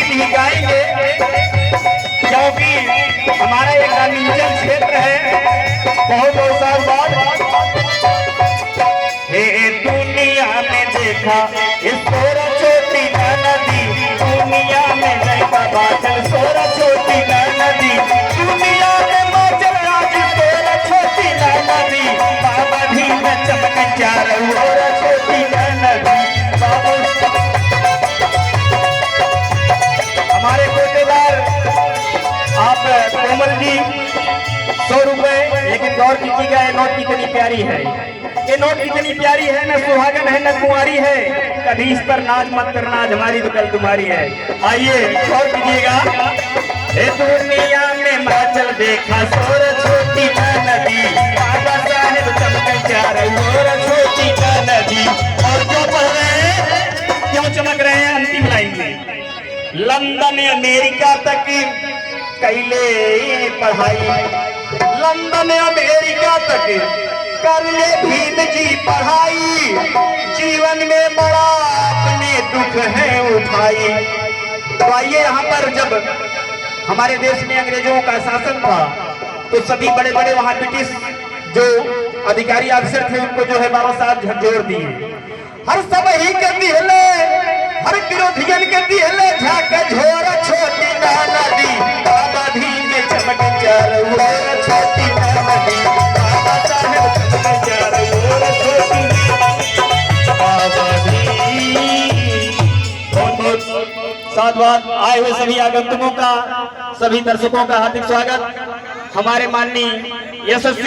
गीत ही गाएंगे क्योंकि हमारा एक ग्रामीण क्षेत्र है। बहुत बहुत साल बाद हे दुनिया में देखा इस सोरा छोटी नदी, दुनिया में देखा बादल सोरा छोटी नदी, दुनिया में बादल आज सोरा छोटी नदी, बाबा भी न चमक चारों ओर छोटी नदी। बाबा हमारे कोटेदार आप कोमल जी 100 रुपए, लेकिन गौर कीजिएगा ये नोट कितनी प्यारी है, ये नोट कितनी प्यारी है, न सुहागन है न कुंवारी है, कभी इस पर नाज मत करना आज हमारी तो कल तुम्हारी है। आइए गौर कीजिएगा। दुनिया में माचल देखा सोर छोटी नदी, बाबा साहेब चमक चारों ओर छोटी नदी। और जो पढ़ रहे हैं क्यों चमक रहे हैं अंतिम लाइन में, लंदन अमेरिका तक कैले पढ़ाई, लंदन अमेरिका तक कर ले भीम जी पढ़ाई, जीवन में बड़ा अपने दुख है उठाई। तो आइए यहाँ पर जब हमारे देश में अंग्रेजों का शासन था तो सभी बड़े बड़े वहाँ ब्रिटिश जो अधिकारी अफसर थे उनको जो है बाबा साहब झकझोर दिए, हर सब ही के दिहले, हर विरोधियन के दिहले झाके झोर छोटी नदी, बाबा भीम चमक चारों ओर छोटी नदी, बाबा साहेब चमक चारों ओर छोटी बाबा भीम। बहुत साधुवाद आए हुए सभी आगंतुकों का, सभी दर्शकों का हार्दिक स्वागत। हमारे माननीय यशस्वी